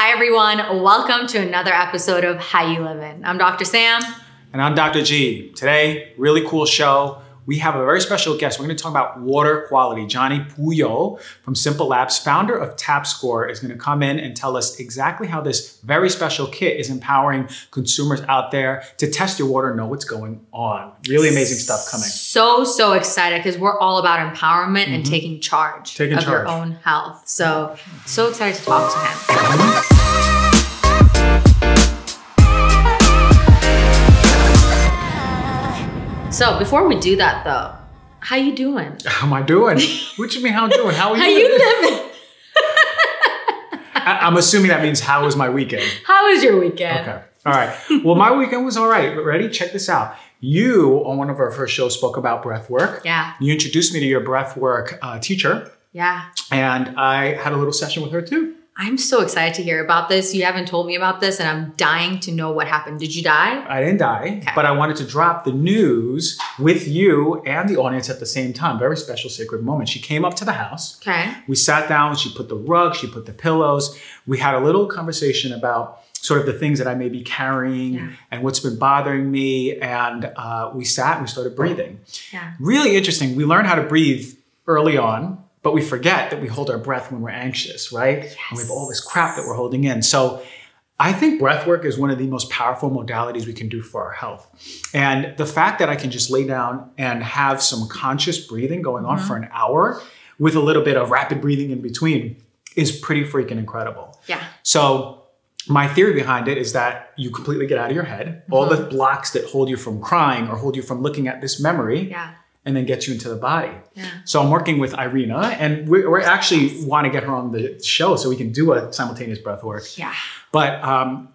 Hi everyone, welcome to another episode of How You Livin'. I'm Dr. Sam. And I'm Dr. G. Today, really cool show. We have a very special guest. We're gonna talk about water quality. Johnny Pujols from SimpleLabs, founder of TapScore, is gonna come in and tell us exactly how this very special kit is empowering consumers out there to test your water and know what's going on. Really amazing stuff coming. So excited because we're all about empowerment and taking charge of your own health. So excited to talk to him. So before we do that though, how you doing? How am I doing? What do you mean how I'm doing? How are you? How you living? I'm assuming that means how was my weekend? How was your weekend? Okay. All right. Well, my weekend was all right. Ready? Check this out. You, on one of our first shows, spoke about breath work. Yeah. You introduced me to your breath work teacher. Yeah. And I had a little session with her too. I'm so excited to hear about this. You haven't told me about this and I'm dying to know what happened. Did you die? I didn't die, okay. But I wanted to drop the news with you and the audience at the same time. Very special, sacred moment. She came up to the house. Okay. We sat down, she put the rug, she put the pillows. We had a little conversation about sort of the things that I may be carrying and what's been bothering me. And we sat and we started breathing. Yeah. Really interesting. We learned how to breathe early on, but we forget that we hold our breath when we're anxious, right? Yes. And we have all this crap that we're holding in. So I think breath work is one of the most powerful modalities we can do for our health. And the fact that I can just lay down and have some conscious breathing going on for an hour with a little bit of rapid breathing in between is pretty freaking incredible. Yeah. So my theory behind it is that you completely get out of your head, all the blocks that hold you from crying or hold you from looking at this memory, and then get you into the body. Yeah. So I'm working with Irina, and we actually want to get her on the show so we can do a simultaneous breath work. Yeah. But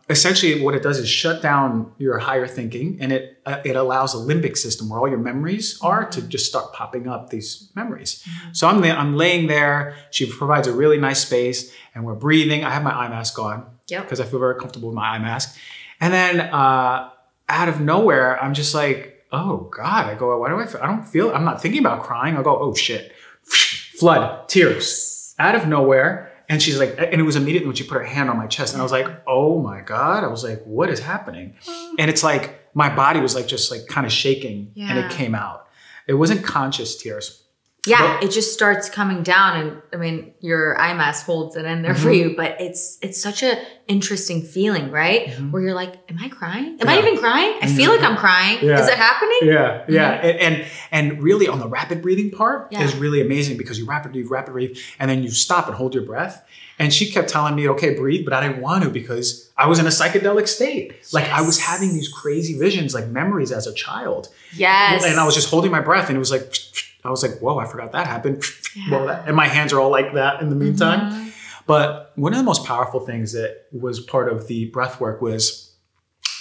essentially what it does is shut down your higher thinking, and it allows a limbic system where all your memories are to just start popping up these memories. So I'm laying there, she provides a really nice space, and we're breathing. I have my eye mask on because I feel very comfortable with my eye mask. And then out of nowhere, I'm just like, oh God, I go, why do I feel, I'm not thinking about crying. I go, oh shit, flood, tears out of nowhere. And she's like, and it was immediately when she put her hand on my chest and I was like, oh my God. I was like, what is happening? And it's like, my body was like, just like kind of shaking and it came out. It wasn't conscious tears. Yeah, but it just starts coming down, and I mean, your eye mask holds it in there for you, but it's such an interesting feeling, right? Where you're like, am I crying? Am I even crying? I feel like I'm crying. Is it happening? Yeah, yeah. And really on the rapid breathing part is really amazing because you rapid breathe, and then you stop and hold your breath. And she kept telling me, okay, breathe, but I didn't want to because I was in a psychedelic state. Like I was having these crazy visions, like memories as a child. Yes. And I was just holding my breath and it was like, I was like, whoa, I forgot that happened. Well, and my hands are all like that in the meantime. But one of the most powerful things that was part of the breath work was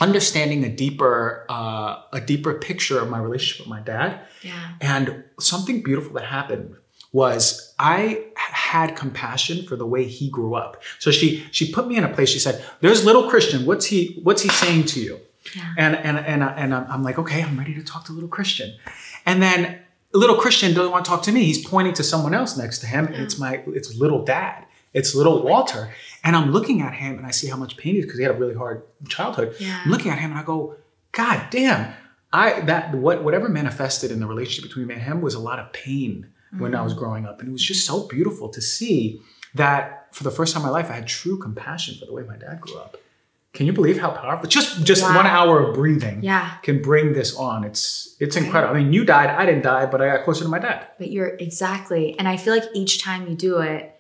understanding a deeper picture of my relationship with my dad. Yeah. And something beautiful that happened was I had compassion for the way he grew up. So she put me in a place, she said, there's little Christian, what's he saying to you? Yeah. And I'm like, okay, I'm ready to talk to little Christian. And then little Christian doesn't want to talk to me. He's pointing to someone else next to him. And it's little dad. It's little Walter. And I'm looking at him and I see how much pain he is because he had a really hard childhood. Yeah. I'm looking at him and I go, God damn, whatever manifested in the relationship between me and him was a lot of pain when I was growing up. And it was just so beautiful to see that for the first time in my life, I had true compassion for the way my dad grew up. Can you believe how powerful? Just 1 hour of breathing can bring this on. It's incredible. I mean, you died, I didn't die, but I got closer to my dad. But you're exactly. And I feel like each time you do it,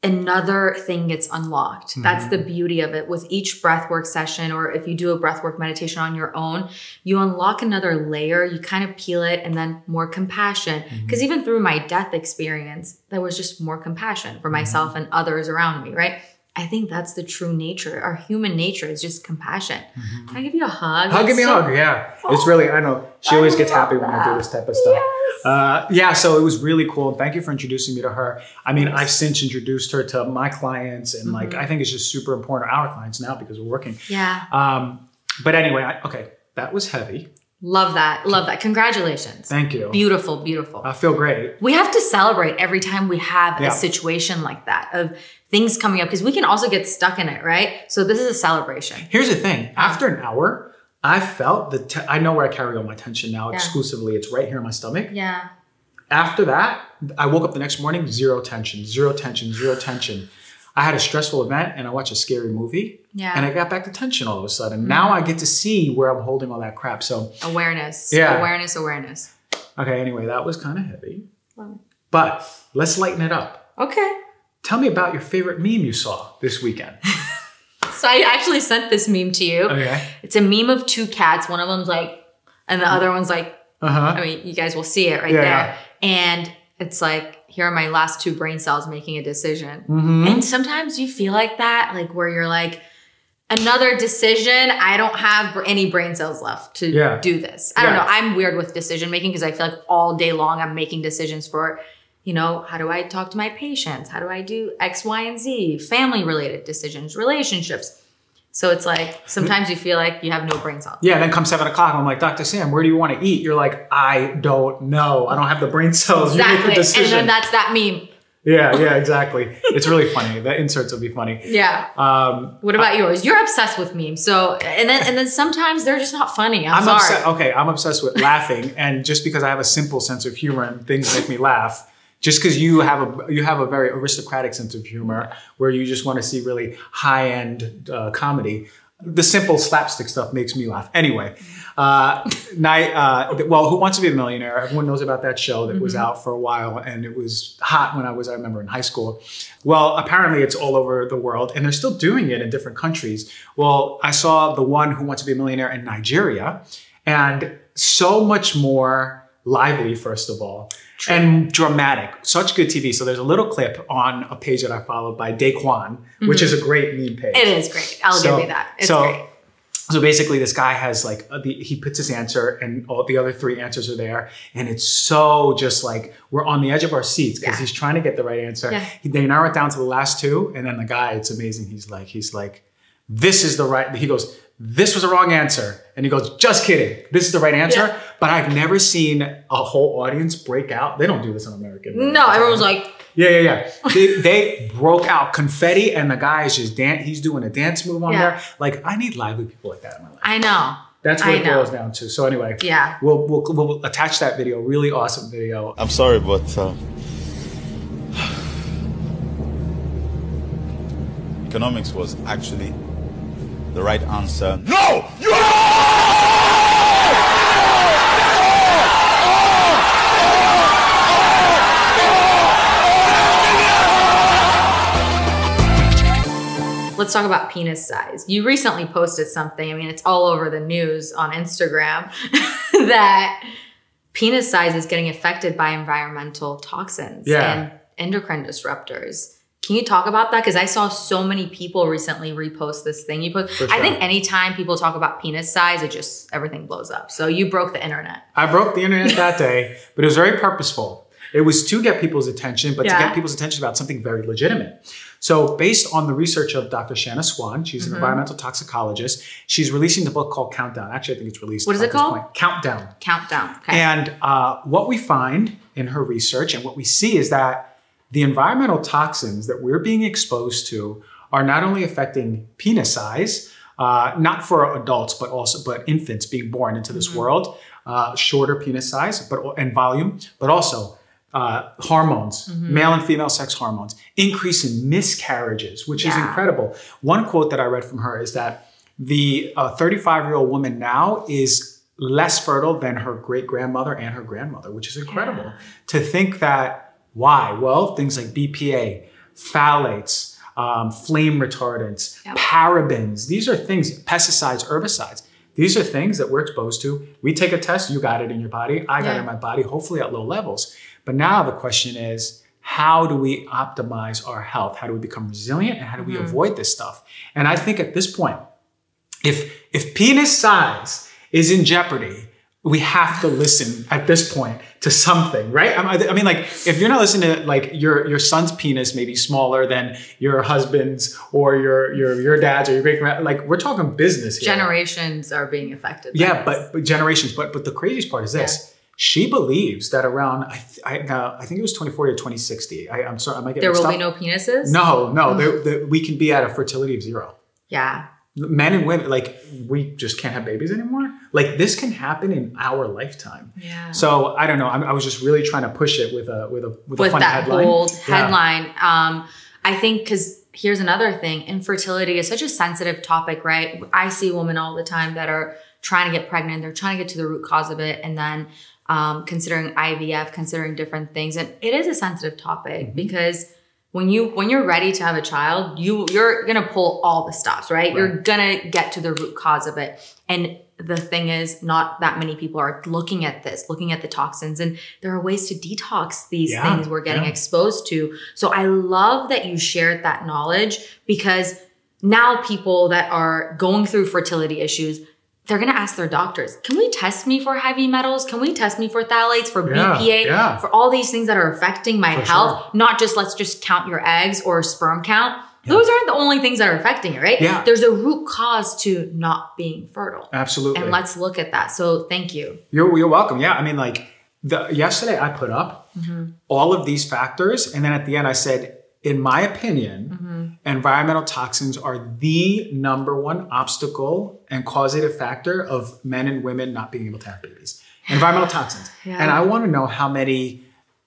another thing gets unlocked. That's the beauty of it. With each breathwork session, or if you do a breathwork meditation on your own, you unlock another layer, you kind of peel it, and then more compassion. Because even through my death experience, there was just more compassion for myself and others around me, right? I think that's the true nature. Our human nature is just compassion. Can I give you a hug? Give me a hug, yeah. It's really, I know, she always gets happy when I do this type of stuff. Yes. So it was really cool. And thank you for introducing me to her. I mean, I've since introduced her to my clients and like, I think it's just super important to our clients now because we're working. Yeah. But anyway, okay, that was heavy. Love that. Love that. Congratulations. Thank you. Beautiful, beautiful. I feel great. We have to celebrate every time we have a situation like that of things coming up because we can also get stuck in it, right? So this is a celebration. Here's the thing. After an hour, I felt I know where I carry all my tension now exclusively. It's right here in my stomach. Yeah. After that, I woke up the next morning, zero tension, zero tension, zero tension. I had a stressful event and I watched a scary movie and I got back to tension all of a sudden. Now I get to see where I'm holding all that crap. So awareness, awareness. Okay, anyway, that was kind of heavy, but let's lighten it up. Okay. Tell me about your favorite meme you saw this weekend. So I actually sent this meme to you. Okay. It's a meme of two cats. One of them's like, and the other one's like, I mean, you guys will see it right there. Yeah. And it's like, here are my last two brain cells making a decision. And sometimes you feel like that, like where you're like, another decision, I don't have any brain cells left to do this. I don't know. I'm weird with decision making because I feel like all day long I'm making decisions for, you know, how do I talk to my patients? How do I do X, Y, and Z? Family related decisions, relationships. So it's like, sometimes you feel like you have no brain cells. Yeah, and then come 7 o'clock, I'm like, Dr. Sam, where do you want to eat? You're like, I don't know. I don't have the brain cells. Exactly. You make the decision. And then that's that meme. Yeah, exactly. It's really funny. The inserts will be funny. Yeah. What about yours? You're obsessed with memes. So, and then sometimes they're just not funny. I'm sorry. I'm obsessed with laughing. And just because I have a simple sense of humor and things make me laugh, just because you have a very aristocratic sense of humor where you just want to see really high-end comedy, the simple slapstick stuff makes me laugh. Anyway, well, Who Wants to Be a Millionaire? Everyone knows about that show that was out for a while, and it was hot when I remember, in high school. Well, apparently it's all over the world, and they're still doing it in different countries. Well, I saw the one Who Wants to Be a Millionaire in Nigeria, and so much more lively, first of all. True. And dramatic. Such good TV. So there's a little clip on a page that I followed by Daquan, which is a great meme page. It is great. I'll give you that. It's great. So basically this guy has like, he puts his answer and all the other 3 answers are there. And it's so just like, we're on the edge of our seats because he's trying to get the right answer. Yeah. They narrow it down to the last 2. And then the guy, it's amazing. He's like, this is the right, he goes, this was the wrong answer. And he goes, just kidding. This is the right answer. Yeah. But I've never seen a whole audience break out. They don't do this on American. No, everyone's like. Yeah. They broke out confetti and the guy is just he's doing a dance move on there. Like, I need lively people like that in my life. I know. That's what it boils down to. So anyway, we'll attach that video. Really awesome video. I'm sorry, but economics was actually the right answer. No! Let's talk about penis size. You recently posted something, I mean, it's all over the news on Instagram, that penis size is getting affected by environmental toxins and endocrine disruptors. Can you talk about that? Because I saw so many people recently repost this thing you put. Sure. I think anytime people talk about penis size, everything blows up. So you broke the internet. I broke the internet that day, but it was very purposeful. It was to get people's attention, but to get people's attention about something very legitimate. So based on the research of Dr. Shanna Swan, she's an environmental toxicologist. She's releasing the book called Countdown. Actually, I think it's released. What is it called? Countdown. Countdown. Okay. And what we find in her research and what we see is that the environmental toxins that we're being exposed to are not only affecting penis size, not for adults, but infants being born into this world, shorter penis size and volume, but also hormones, male and female sex hormones, increase in miscarriages, which is incredible. One quote that I read from her is that the 35-year-old woman now is less fertile than her great-grandmother and her grandmother, which is incredible. Yeah. To think that, why? Well, things like BPA, phthalates, flame retardants, parabens, these are things, pesticides, herbicides. These are things that we're exposed to. We take a test, you got it in your body, I got it in my body, hopefully at low levels. But now the question is, how do we optimize our health? How do we become resilient? And how do we avoid this stuff? And I think at this point, if penis size is in jeopardy, we have to listen at this point to something, right? I mean, like, if you're not listening to, like, your son's penis may be smaller than your husband's or your dad's or your great grandma, like, we're talking business here. Generations are being affected. Yeah, but generations. But the craziest part is this. Yeah. She believes that around, I think it was 2040 or 2060. I'm sorry, I might get there mixed will up. be no penises? No. We can be at a fertility of 0. Yeah. Men and women, like, we just can't have babies anymore. Like, this can happen in our lifetime. Yeah. So I don't know. I was just really trying to push it with a funny that headline. Bold headline. I think because here's another thing: infertility is such a sensitive topic, right? I see women all the time that are trying to get pregnant. They're trying to get to the root cause of it, and then considering IVF, considering different things, and it is a sensitive topic because when you're ready to have a child, you're gonna pull all the stops, right? You're gonna get to the root cause of it. And the thing is, not that many people are looking at the toxins, and there are ways to detox these things we're getting exposed to. So I love that you shared that knowledge, because now people that are going through fertility issues, they're going to ask their doctors, can we test me for heavy metals? Can we test me for phthalates, for BPA, for all these things that are affecting my health? Sure. Not just, let's just count your eggs or sperm count. Yeah. Those aren't the only things that are affecting it, right? Yeah. There's a root cause to not being fertile. Absolutely. And let's look at that. So thank you. You're welcome. Yeah. I mean, like, yesterday I put up all of these factors. And then at the end I said, in my opinion, environmental toxins are the #1 obstacle and causative factor of men and women not being able to have babies. Environmental toxins. Yeah. And I want to know how many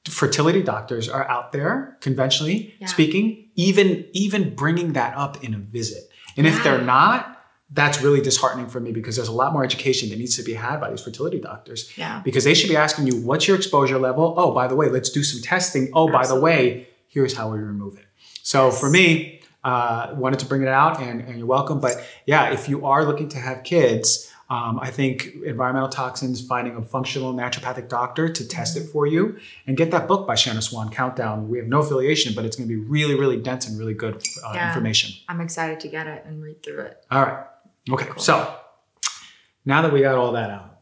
fertility doctors are out there, conventionally speaking, even bringing that up in a visit. And if they're not, that's really disheartening for me, because there's a lot more education that needs to be had by these fertility doctors. Yeah. Because they should be asking you, what's your exposure level? Oh, by the way, let's do some testing. Oh, by the way, here's how we remove it. So for me, wanted to bring it out, and you're welcome. But yeah, if you are looking to have kids, I think environmental toxins, finding a functional naturopathic doctor to test it for you, and get that book by Shanna Swan, Countdown. We have no affiliation, but it's going to be really, really dense and really good information. I'm excited to get it and read through it. All right. Okay. Cool. So now that we got all that out,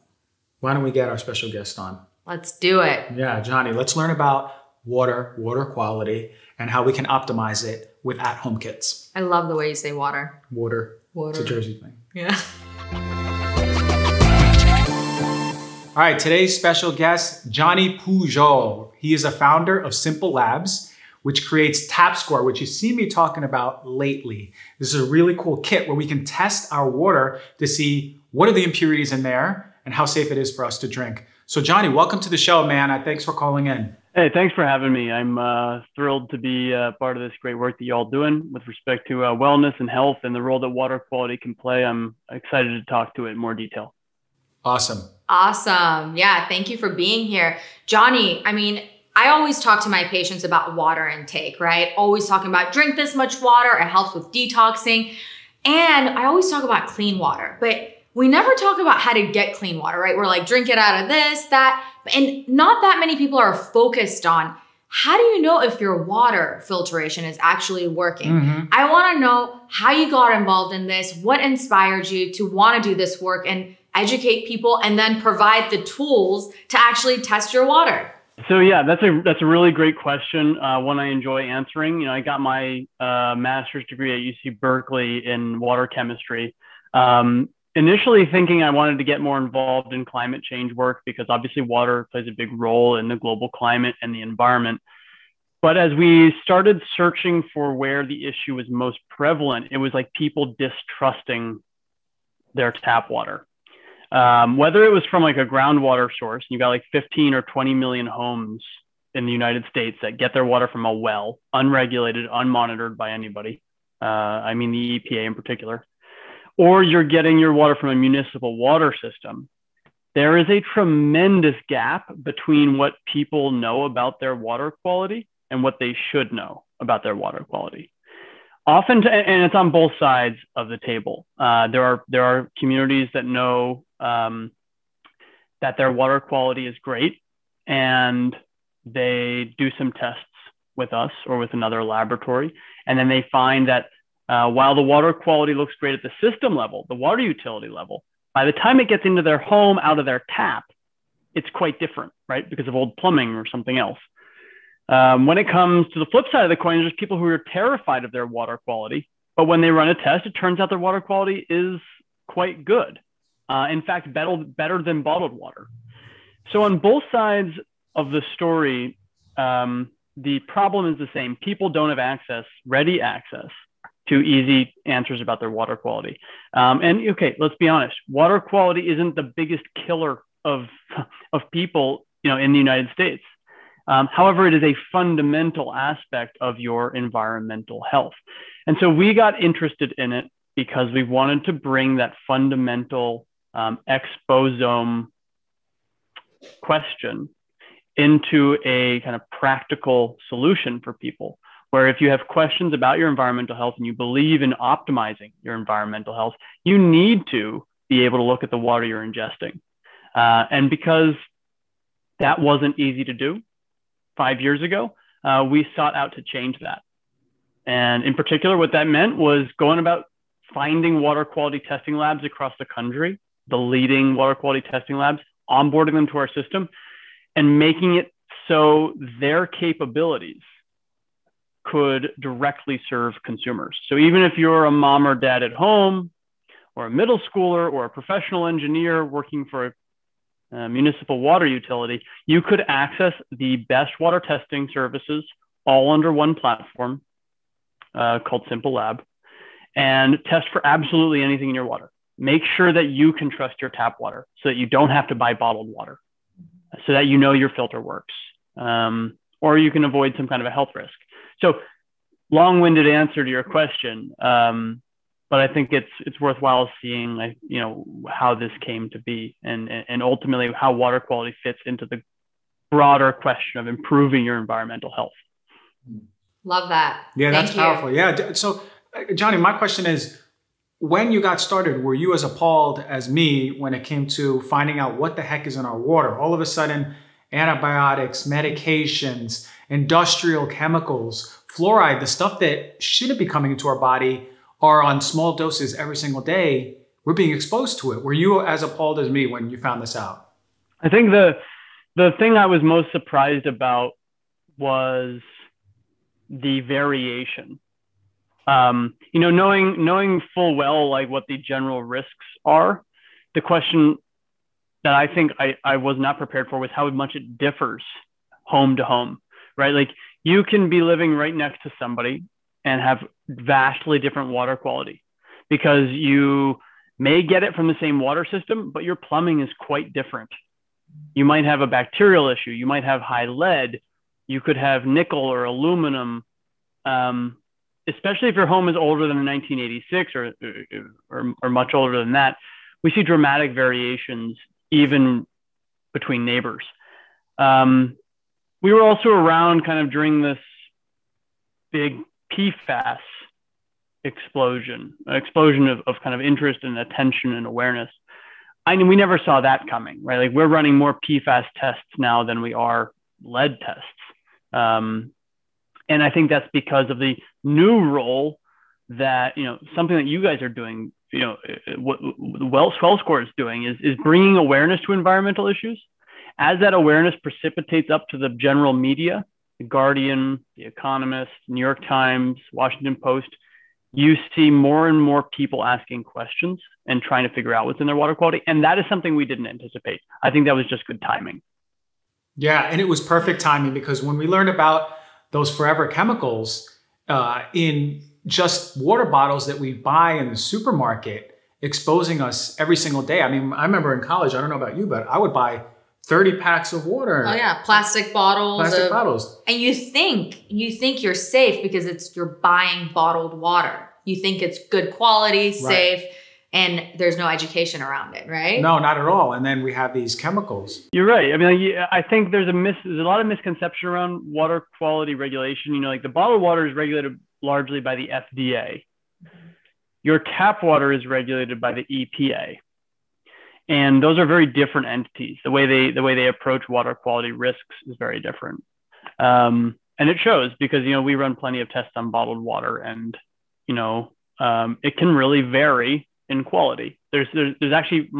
why don't we get our special guest on? Let's do it. Yeah, Johnny, let's learn about water quality, and how we can optimize it with at-home kits. I love the way you say water. Water. It's a Jersey thing. Yeah. All right, today's special guest, Johnny Pujols. He is a founder of SimpleLabs, which creates Tap Score, which you see me talking about lately. This is a really cool kit where we can test our water to see what are the impurities in there and how safe it is for us to drink. So Johnny, welcome to the show, man. Thanks for calling in. Hey, thanks for having me. I'm thrilled to be part of this great work that you all doing with respect to wellness and health and the role that water quality can play. I'm excited to talk to it in more detail. Awesome. Awesome. Yeah, thank you for being here. Johnny, I mean, I always talk to my patients about water intake, right? Always talking about drink this much water. It helps with detoxing. And I always talk about clean water, but we never talk about how to get clean water, right? We're like, drink it out of this, that, and not that many people are focused on how do you know if your water filtration is actually working? I want to know how you got involved in this, what inspired you to want to do this work and educate people, and then provide the tools to actually test your water. So yeah, that's a really great question. One I enjoy answering. You know, I got my master's degree at UC Berkeley in water chemistry. Initially thinking I wanted to get more involved in climate change work, because obviously water plays a big role in the global climate and the environment. But as we started searching for where the issue was most prevalent, it was like people distrusting their tap water. Whether it was from like a groundwater source, you got like 15 or 20 million homes in the United States that get their water from a well, unregulated, unmonitored by anybody. I mean, the EPA in particular. Or you're getting your water from a municipal water system. There is a tremendous gap between what people know about their water quality and what they should know about their water quality. Often, and it's on both sides of the table. There are communities that know that their water quality is great, and they do some tests with us or with another laboratory, and then they find that while the water quality looks great at the system level, the water utility level, By the time it gets into their home, out of their tap, it's quite different, right? Because of old plumbing or something else. When it comes to the flip side of the coin, there's people who are terrified of their water quality, but when they run a test, it turns out their water quality is quite good. In fact, better than bottled water. So on both sides of the story, the problem is the same. People don't have ready access to easy answers about their water quality. And okay, let's be honest, water quality isn't the biggest killer of people, in the United States. However, it is a fundamental aspect of your environmental health. And so we got interested in it because we wanted to bring that fundamental exposome question into a kind of practical solution for people, where if you have questions about your environmental health and you believe in optimizing your environmental health, you need to be able to look at the water you're ingesting. And because that wasn't easy to do 5 years ago, we sought out to change that. And in particular, what that meant was going about finding water quality testing labs across the country, the leading water quality testing labs, onboarding them to our system, and making it so their capabilities could directly serve consumers. So even if you're a mom or dad at home, or a middle schooler, or a professional engineer working for a municipal water utility, you could access the best water testing services all under one platform called SimpleLab, and test for absolutely anything in your water. Make sure that you can trust your tap water so that you don't have to buy bottled water, so that your filter works, or you can avoid some kind of a health risk. So long-winded answer to your question, but I think it's worthwhile seeing how this came to be, and ultimately how water quality fits into the broader question of improving your environmental health. Love that. Yeah, that's powerful. Yeah. So, Johnny, my question is, when you got started, were you as appalled as me when it came to finding out what the heck is in our water? All of a sudden, antibiotics, medications, industrial chemicals, fluoride, the stuff that shouldn't be coming into our body are on small doses every single day. We're being exposed to it. Were you as appalled as me when you found this out? I think the thing I was most surprised about was the variation. Knowing full well what the general risks are, the question that I think I was not prepared for was how much it differs home to home, right? Like, you can be living right next to somebody and have vastly different water quality because you may get it from the same water system, but your plumbing is quite different. You might have a bacterial issue. You might have high lead. You could have nickel or aluminum, especially if your home is older than 1986 or much older than that. We see dramatic variations even between neighbors. We were also around kind of during this big PFAS explosion of kind of interest and attention and awareness. I mean, we never saw that coming, right? Like, we're running more PFAS tests now than we are lead tests. And I think that's because of the new role that, something that you guys are doing, what WellScore is doing is bringing awareness to environmental issues. As that awareness precipitates up to the general media, The Guardian, The Economist, New York Times, Washington Post, you see more and more people asking questions and trying to figure out what's in their water quality. And that is something we didn't anticipate. I think that was just good timing. Yeah, and it was perfect timing because when we learned about those forever chemicals in just water bottles that we buy in the supermarket, exposing us every single day. I mean, I remember in college, I don't know about you, but I would buy 30 packs of water. Oh yeah, plastic bottles. Plastic bottles. And you think you're safe because you're buying bottled water. You think it's good quality, safe, and there's no education around it, right? No, not at all. And then we have these chemicals. You're right. I mean, I think there's a lot of misconception around water quality regulation. Like, the bottled water is regulated largely by the FDA. Your tap water is regulated by the EPA. And those are very different entities. The way they approach water quality risks is very different. And it shows because, we run plenty of tests on bottled water, and, it can really vary in quality. There's actually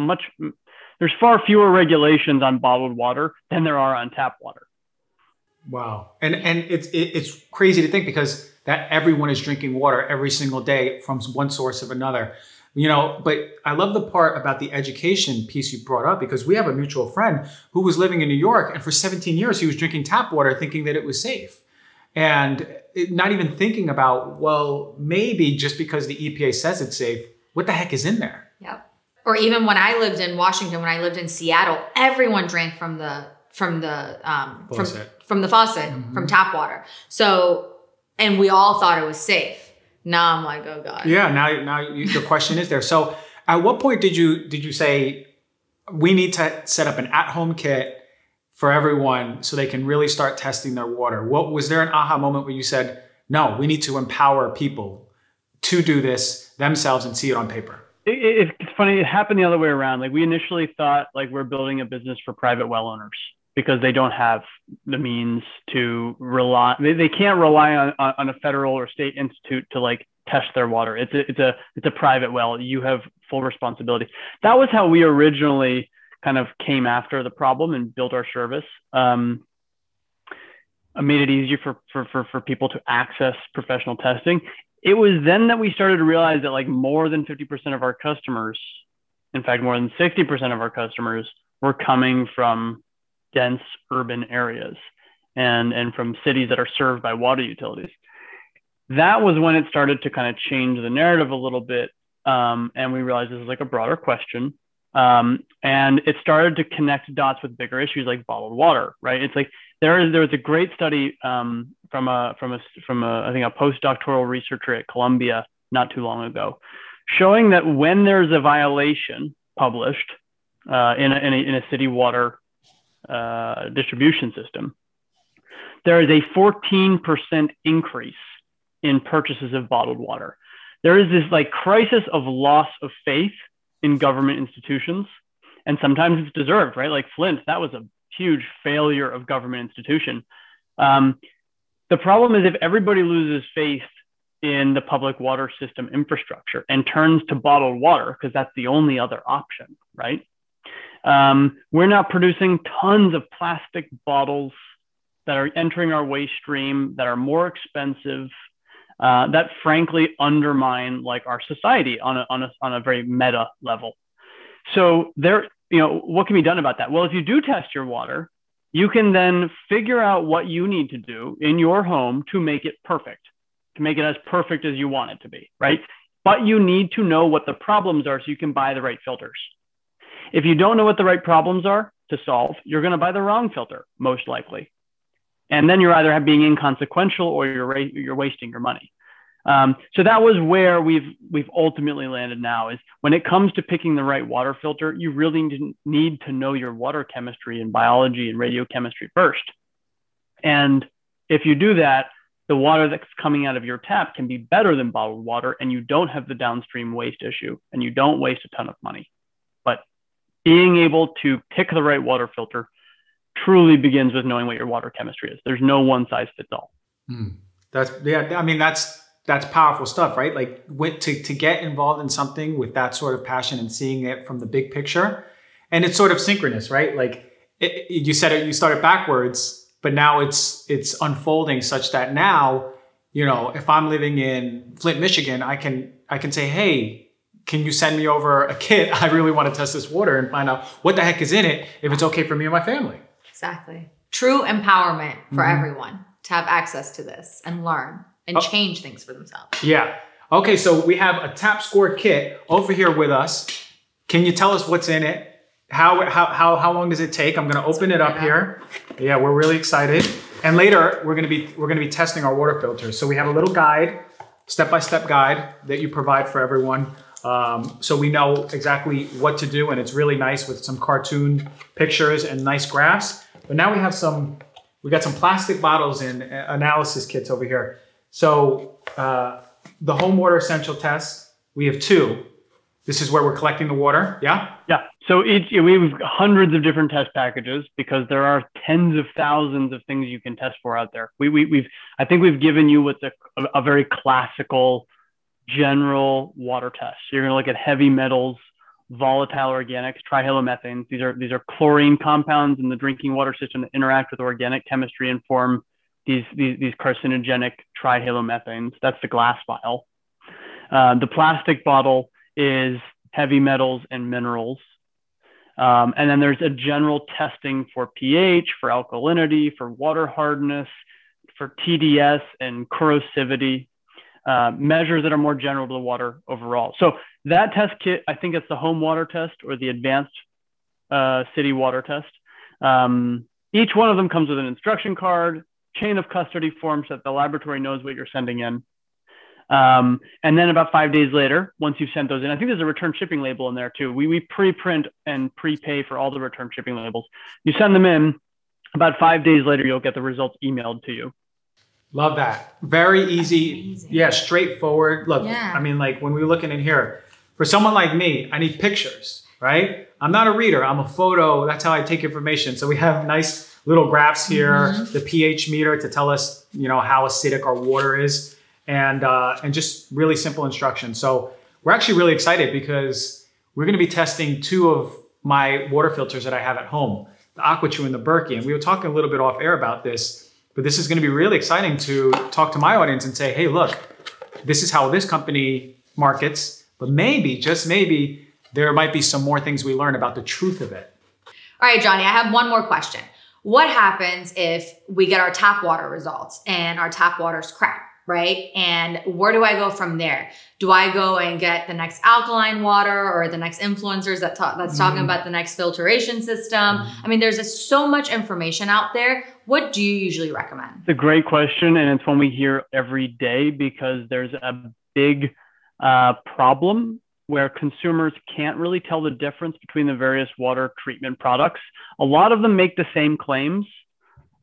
there's far fewer regulations on bottled water than there are on tap water. Wow. And it's crazy to think, because that everyone is drinking water every single day from one source of another. But I love the part about the education piece you brought up, because we have a mutual friend who was living in New York, and for 17 years he was drinking tap water thinking that it was safe. And not even thinking about, well, maybe just because the EPA says it's safe, what the heck is in there? Yep. Or even when I lived in Washington, when I lived in Seattle, everyone drank from the faucet, Mm-hmm. from tap water. So, and we all thought it was safe. Now I'm like, oh God. Yeah. Now the question is there. So at what point did you say we need to set up an at-home kit for everyone so they can really start testing their water? Was there an aha moment where you said, no, we need to empower people to do this themselves and see it on paper? It's funny. It happened the other way around. Like, we initially thought like we're building a business for private well owners, because they don't have the means to rely. They can't rely on a federal or state institute to like test their water. It's a private well. You have full responsibility. That was how we originally kind of came after the problem and built our service. Made it easier for people to access professional testing. It was then that we started to realize that like more than 50% of our customers, in fact, more than 60% of our customers, were coming from dense urban areas and from cities that are served by water utilities. That was when it started to kind of change the narrative a little bit. And we realized this is like a broader question. And it started to connect dots with bigger issues like bottled water, right? It's like there was a great study from I think a postdoctoral researcher at Columbia not too long ago, showing that when there's a violation published in a city water distribution system, there is a 14% increase in purchases of bottled water. There is this like crisis of loss of faith in government institutions, and sometimes it's deserved, right? Like Flint, that was a huge failure of government institution. The problem is if everybody loses faith in the public water system infrastructure and turns to bottled water, because that's the only other option, right? We're now producing tons of plastic bottles that are entering our waste stream, that are more expensive, that frankly undermine like our society on a very meta level. So what can be done about that? Well, if you do test your water, you can then figure out what you need to do in your home to make it perfect, to make it as perfect as you want it to be, right? But you need to know what the problems are so you can buy the right filters. If you don't know what the right problems are to solve, you're going to buy the wrong filter, most likely. And then you're either being inconsequential or you're wasting your money. So that was where we've ultimately landed now, is when it comes to picking the right water filter, you really need to know your water chemistry and biology and radiochemistry first. And if you do that, the water that's coming out of your tap can be better than bottled water, and you don't have the downstream waste issue, and you don't waste a ton of money. But being able to pick the right water filter truly begins with knowing what your water chemistry is. There's no one size fits all. That's powerful stuff, right? Like to get involved in something with that sort of passion and seeing it from the big picture, and it's sort of synchronous, right? Like you said it, you started backwards, but now it's unfolding such that now, if I'm living in Flint, Michigan, I can say, hey, can you send me over a kit? I really want to test this water and find out what the heck is in it, if it's okay for me and my family. Exactly. True empowerment for everyone to have access to this and learn and change things for themselves. Yeah. Okay, so we have a tap score kit over here with us. Can you tell us what's in it? How long does it take? I'm going to open it up here. Yeah, we're really excited. And later we're going to be testing our water filters. So we have a little guide, step-by-step guide that you provide for everyone. So we know exactly what to do, and it's really nice with some cartoon pictures and nice graphs. But now we got some plastic bottles and analysis kits over here. So the home water essential test, we have 2. This is where we're collecting the water. Yeah. Yeah. So we have hundreds of different test packages because there are tens of thousands of things you can test for out there. I think we've given you what's a very classical general water test. So you're going to look at heavy metals, volatile organics, trihalomethanes. These are chlorine compounds in the drinking water system that interact with organic chemistry and form these carcinogenic trihalomethanes. That's the glass vial. The plastic bottle is heavy metals and minerals. And then there's a general testing for pH, for alkalinity, for water hardness, for TDS and corrosivity, measures that are more general to the water overall. So that test kit, I think it's the home water test or the advanced city water test. Each one of them comes with an instruction card, chain of custody form so that the laboratory knows what you're sending in. And then about 5 days later, once you've sent those in, I think there's a return shipping label in there too. We pre-print and prepay for all the return shipping labels. You send them in, about 5 days later, you'll get the results emailed to you. Love that. Very easy. Yeah, straightforward. Look, Yeah. I mean, like when we're looking in here, for someone like me, I need pictures, right? I'm not a reader. I'm a photo. That's how I take information. So we have nice little graphs here, the pH meter to tell us, you know, how acidic our water is, and just really simple instructions. So we're actually really excited because we're going to be testing 2 of my water filters that I have at home, the AquaTru and the Berkey. And we were talking a little bit off air about this, but this is going to be really exciting to talk to my audience and say, hey, look, this is how this company markets, but maybe, just maybe, there might be some more things we learn about the truth of it. All right, Johnny, I have one more question. What happens if we get our tap water results and our tap water's crap, right? And where do I go from there? Do I go and get the next alkaline water or the next influencers that's talking about the next filtration system? I mean, there's so much information out there. What do you usually recommend? It's a great question, and it's one we hear every day because there's a big problem where consumers can't really tell the difference between the various water treatment products. A lot of them make the same claims.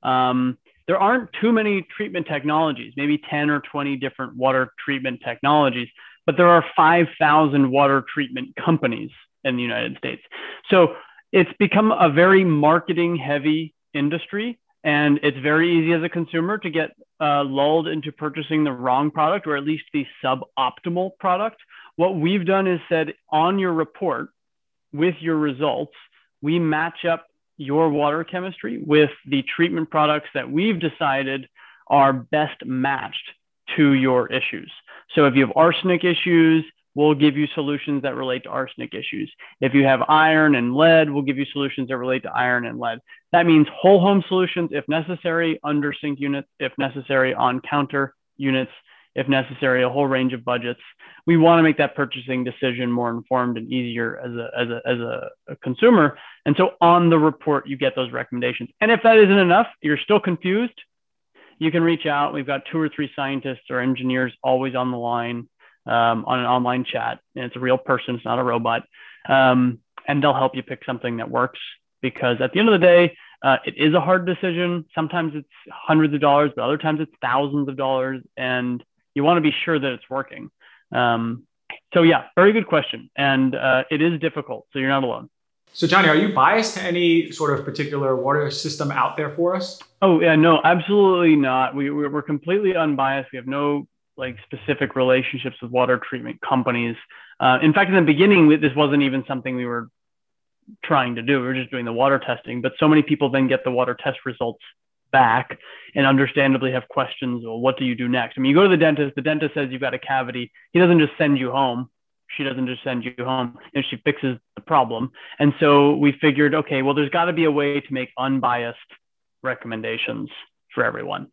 There aren't too many treatment technologies, maybe 10 or 20 different water treatment technologies, but there are 5,000 water treatment companies in the United States. So it's become a very marketing heavy industry, and it's very easy as a consumer to get lulled into purchasing the wrong product or at least the suboptimal product. What we've done is said on your report with your results, we match up your water chemistry with the treatment products that we've decided are best matched to your issues. So if you have arsenic issues, we'll give you solutions that relate to arsenic issues. If you have iron and lead, we'll give you solutions that relate to iron and lead. That means whole home solutions if necessary, under sink units if necessary, on counter units if necessary, a whole range of budgets. We want to make that purchasing decision more informed and easier as a consumer. And so on the report, you get those recommendations. And if that isn't enough, you're still confused, you can reach out. We've got 2 or 3 scientists or engineers always on the line on an online chat. And it's a real person, it's not a robot. And they'll help you pick something that works, because at the end of the day, it is a hard decision. Sometimes it's hundreds of dollars, but other times it's thousands of dollars. And you want to be sure that it's working. So yeah, very good question. And it is difficult, so you're not alone. So Johnny, are you biased to any sort of particular water system out there for us? Oh yeah, no, absolutely not. We're completely unbiased. We have no like specific relationships with water treatment companies. In fact, in the beginning, this wasn't even something we were trying to do. We were just doing the water testing, but so many people then get the water test results back and understandably have questions. Well, what do you do next? I mean, you go to the dentist says you've got a cavity. He doesn't just send you home. She doesn't just send you home, and she fixes the problem. And so we figured, okay, well, there's got to be a way to make unbiased recommendations for everyone.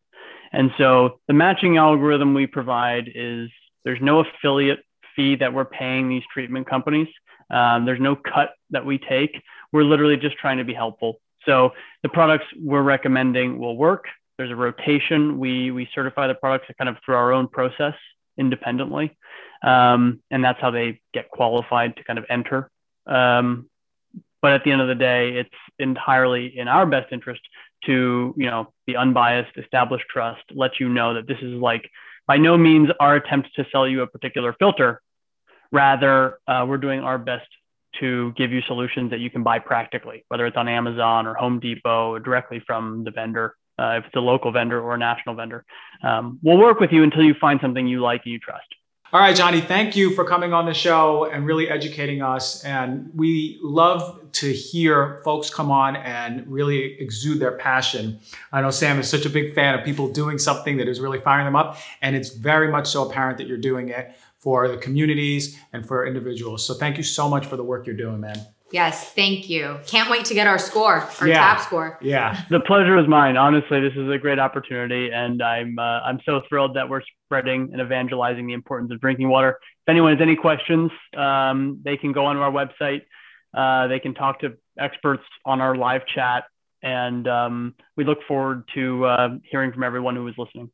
And so the matching algorithm we provide is there's no affiliate fee that we're paying these treatment companies. There's no cut that we take. We're literally just trying to be helpful. So the products we're recommending will work. There's a rotation. We certify the products kind of through our own process independently. And that's how they get qualified to kind of enter. But at the end of the day, it's entirely in our best interest to, be unbiased, establish trust, let you know that this is like by no means our attempt to sell you a particular filter. Rather, we're doing our best to give you solutions that you can buy practically, whether it's on Amazon or Home Depot or directly from the vendor, if it's a local vendor or a national vendor. We'll work with you until you find something you like and you trust. All right, Johnny, thank you for coming on the show and really educating us. And we love to hear folks come on and really exude their passion. I know Sam is such a big fan of people doing something that is really firing them up. And it's very much so apparent that you're doing it for the communities and for individuals. So thank you so much for the work you're doing, man. Yes, thank you. Can't wait to get our score, our tap score. Yeah. The pleasure is mine. Honestly, this is a great opportunity, and I'm so thrilled that we're spreading and evangelizing the importance of drinking water. If anyone has any questions, they can go onto our website. They can talk to experts on our live chat, and we look forward to hearing from everyone who is listening.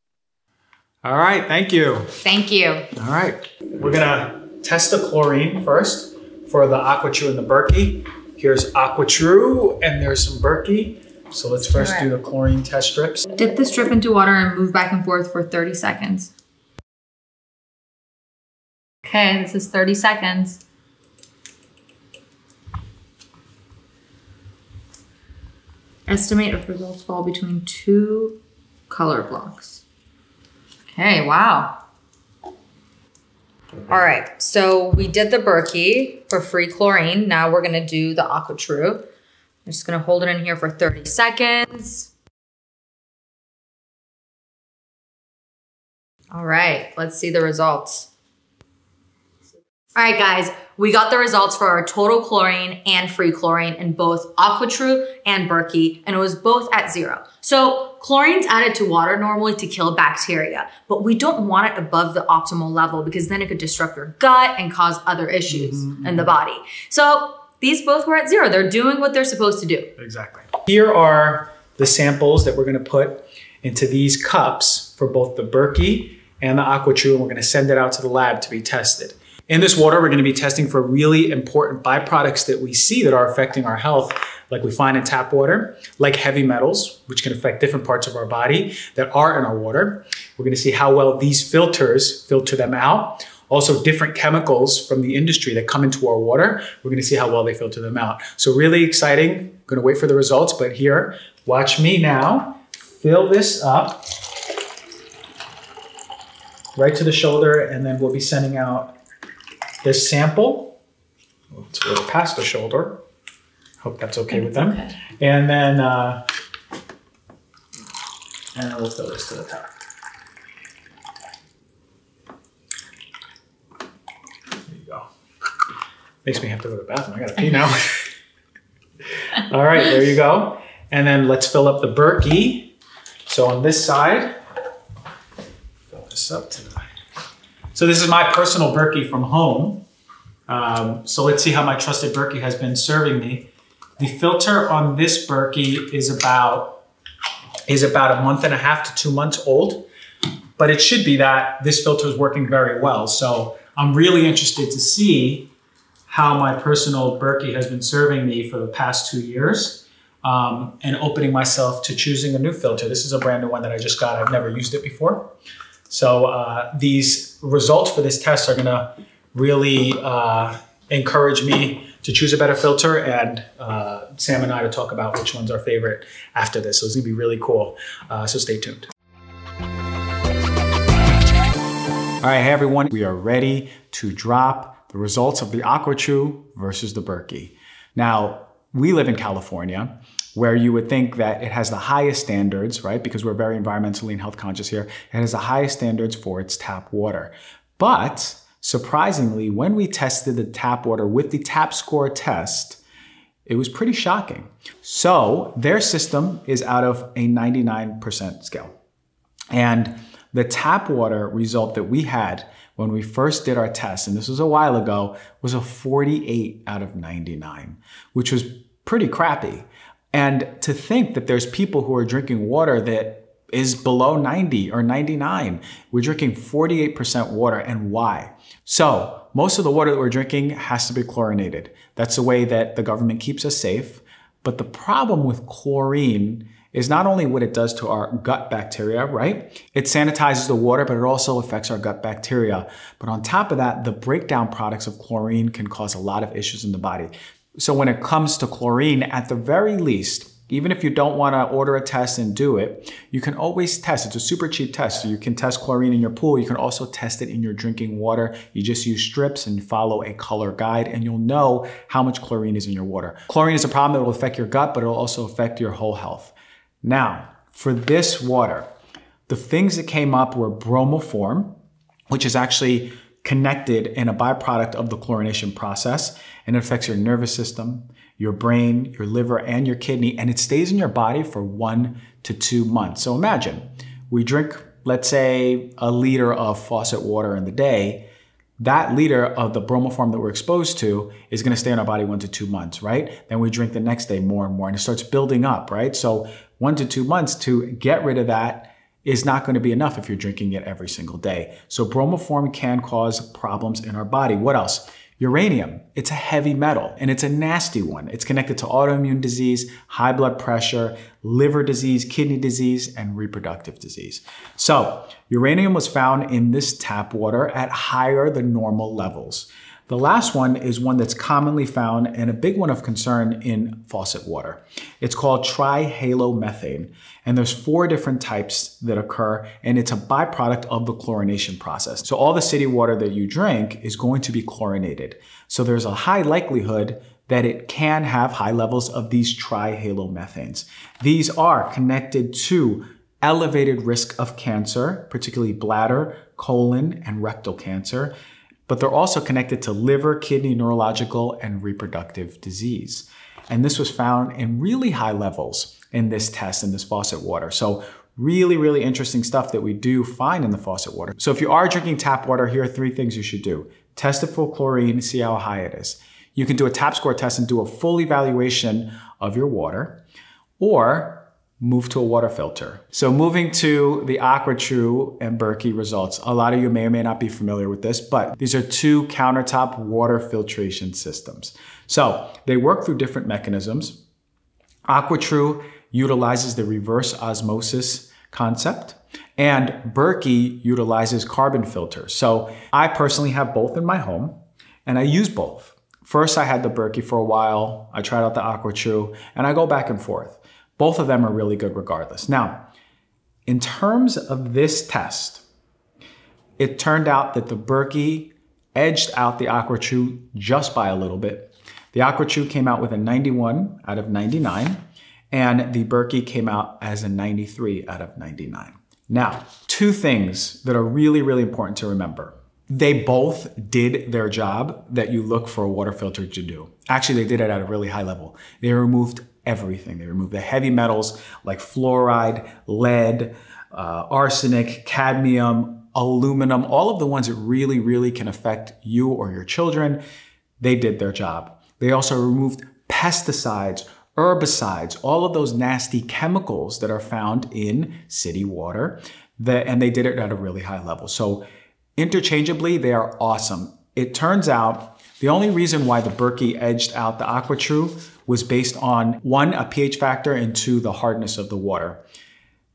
All right, thank you. Thank you. All right, we're gonna test the chlorine first for the AquaTru and the Berkey. Here's AquaTru and there's some Berkey. So let's first do the chlorine test strips. Dip the strip into water and move back and forth for 30 seconds. Okay, this is 30 seconds. Estimate if results fall between 2 color blocks. Okay, wow. All right, so we did the Berkey for free chlorine. Now we're gonna do the AquaTru. I'm just gonna hold it in here for 30 seconds. All right, let's see the results. All right, guys, we got the results for our total chlorine and free chlorine in both AquaTru and Berkey, and it was both at 0. So chlorine's added to water normally to kill bacteria, but we don't want it above the optimal level because then it could disrupt your gut and cause other issues in the body. So these both were at 0. They're doing what they're supposed to do. Exactly. Here are the samples that we're gonna put into these cups for both the Berkey and the AquaTru, and we're gonna send it out to the lab to be tested. In this water, we're gonna be testing for really important byproducts that we see that are affecting our health, like we find in tap water, like heavy metals, which can affect different parts of our body that are in our water. We're gonna see how well these filters filter them out. Also different chemicals from the industry that come into our water. We're gonna see how well they filter them out. So really exciting. Gonna wait for the results, but here, watch me now. Fill this up right to the shoulder, and then we'll be sending out this sample. It's a little past the shoulder. Hope that's okay with them. Okay. And then we'll fill this to the top. There you go. Makes me have to go to the bathroom. I gotta pee now. All right, there you go. And then let's fill up the Berkey. So on this side, fill this up to the... So this is my personal Berkey from home. So let's see how my trusted Berkey has been serving me. The filter on this Berkey is about a month and a half to 2 months old, but it should be that this filter is working very well. So I'm really interested to see how my personal Berkey has been serving me for the past 2 years, and opening myself to choosing a new filter. This is a brand new one that I just got. I've never used it before. So these results for this test are gonna really encourage me to choose a better filter, and Sam and I to talk about which one's our favorite after this. So it's gonna be really cool. So stay tuned. All right, hey everyone. We are ready to drop the results of the AquaTru versus the Berkey. Now, we live in California, where you would think that it has the highest standards, right? Because we're very environmentally and health conscious here. It has the highest standards for its tap water. But surprisingly, when we tested the tap water with the tap score test, it was pretty shocking. So their system is out of a 99% scale. And the tap water result that we had when we first did our test, and this was a while ago, was a 48 out of 99, which was pretty crappy. And to think that there's people who are drinking water that is below 90 or 99. We're drinking 48% water, and why? So most of the water that we're drinking has to be chlorinated. That's the way that the government keeps us safe. But the problem with chlorine is not only what it does to our gut bacteria, right? It sanitizes the water, but it also affects our gut bacteria. But on top of that, the breakdown products of chlorine can cause a lot of issues in the body. So when it comes to chlorine, at the very least, Even if you don't want to order a test and do it, you can always test. It's a super cheap test. So you can test chlorine in your pool. You can also test it in your drinking water. You just use strips and follow a color guide, and you'll know how much chlorine is in your water. Chlorine is a problem that will affect your gut, but it'll also affect your whole health. Now, for this water, the things that came up were bromoform, which is actually connected in a byproduct of the chlorination process, and it affects your nervous system, your brain, your liver, and your kidney, and it stays in your body for 1 to 2 months. So imagine, we drink, let's say, a liter of faucet water in the day. That liter of the bromoform that we're exposed to is gonna stay in our body 1 to 2 months, right? Then we drink the next day more and more, and it starts building up, right? So 1 to 2 months to get rid of that is not going to be enough if you're drinking it every single day. So bromoform can cause problems in our body. What else? Uranium. It's a heavy metal, and it's a nasty one. It's connected to autoimmune disease, high blood pressure, liver disease, kidney disease, and reproductive disease. So uranium was found in this tap water at higher than normal levels. The last one is one that's commonly found and a big one of concern in faucet water. It's called trihalomethane, and there's 4 different types that occur, and it's a byproduct of the chlorination process. So all the city water that you drink is going to be chlorinated. So there's a high likelihood that it can have high levels of these trihalomethanes. These are connected to elevated risk of cancer, particularly bladder, colon, and rectal cancer. But they're also connected to liver, kidney, neurological, and reproductive disease. And this was found in really high levels in this test, in this faucet water. So really, really interesting stuff that we do find in the faucet water. So if you are drinking tap water, here are 3 things you should do. Test it for chlorine, see how high it is. You can do a tap score test and do a full evaluation of your water, or move to a water filter. So moving to the AquaTru and Berkey results. A lot of you may or may not be familiar with this, but these are 2 countertop water filtration systems. So they work through different mechanisms. AquaTru utilizes the reverse osmosis concept, and Berkey utilizes carbon filters. So I personally have both in my home, and I use both. First, I had the Berkey for a while. I tried out the AquaTru, and I go back and forth. Both of them are really good regardless. Now, in terms of this test, it turned out that the Berkey edged out the AquaTru just by a little bit. The AquaTru came out with a 91 out of 99, and the Berkey came out as a 93 out of 99. Now, 2 things that are really, really important to remember. They both did their job that you look for a water filter to do. Actually, they did it at a really high level. They removed everything. They removed the heavy metals like fluoride, lead, arsenic, cadmium, aluminum, all of the ones that really, really can affect you or your children. They did their job. They also removed pesticides, herbicides, all of those nasty chemicals that are found in city water, and they did it at a really high level. So interchangeably, they are awesome. It turns out the only reason why the Berkey edged out the AquaTru was based on 1, a pH factor, and 2, the hardness of the water.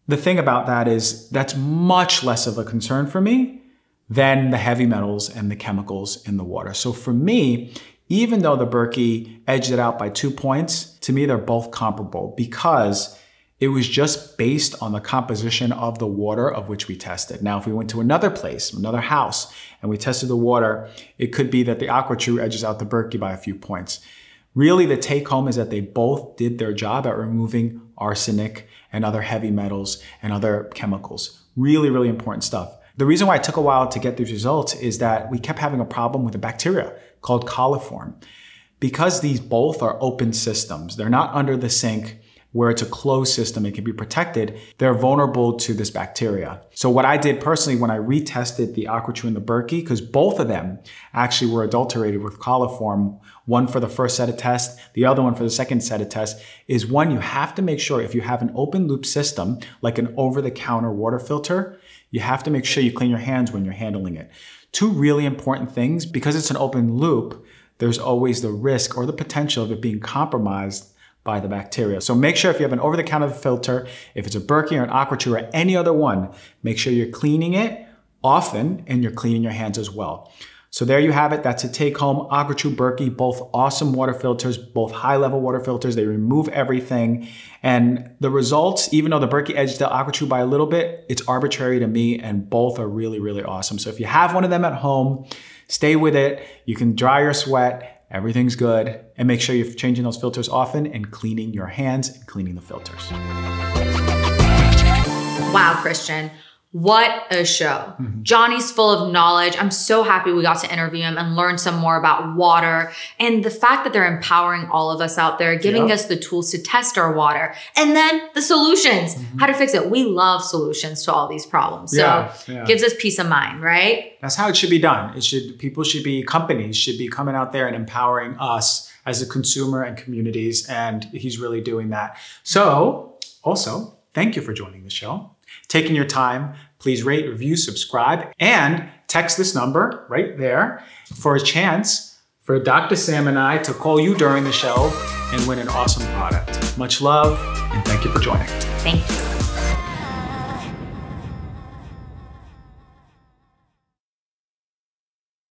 The thing about that is that's much less of a concern for me than the heavy metals and the chemicals in the water. So for me, even though the Berkey edged it out by 2 points, to me, they're both comparable because it was just based on the composition of the water of which we tested. Now, if we went to another place, another house, and we tested the water, it could be that the AquaTru edges out the Berkey by a few points. Really, the take home is that they both did their job at removing arsenic and other heavy metals and other chemicals. Really, really important stuff. The reason why it took a while to get these results is that we kept having a problem with a bacteria called coliform. Because these both are open systems, they're not under the sink where it's a closed system, it can be protected, they're vulnerable to this bacteria. So what I did personally when I retested the AquaTru and the Berkey, because both of them actually were adulterated with coliform, one for the first set of tests, the other one for the second set of tests, is one, you have to make sure if you have an open loop system, like an over-the-counter water filter, you have to make sure you clean your hands when you're handling it. 2 really important things, because it's an open loop, there's always the risk or the potential of it being compromised by the bacteria. So make sure if you have an over-the-counter filter, if it's a Berkey or an AquaTru or any other one, make sure you're cleaning it often and you're cleaning your hands as well. So there you have it. That's a take-home AquaTru Berkey, both awesome water filters, both high-level water filters. They remove everything. And the results, even though the Berkey edged the AquaTru by a little bit, it's arbitrary to me, and both are really, really awesome. So if you have one of them at home, stay with it. You can dry your sweat. Everything's good. And make sure you're changing those filters often and cleaning your hands and cleaning the filters. Wow, Christian. What a show. Johnny's full of knowledge. I'm so happy we got to interview him and learn some more about water and the fact that they're empowering all of us out there, giving us the tools to test our water, and then the solutions, how to fix it. We love solutions to all these problems. So gives us peace of mind, right? That's how it should be done. Companies should be coming out there and empowering us as a consumer and communities. And he's really doing that. So also, thank you for joining the show. Taking your time, please rate, review, subscribe, and text this number right there for a chance for Dr. Sam and I to call you during the show and win an awesome product. Much love, and thank you for joining. Thank you.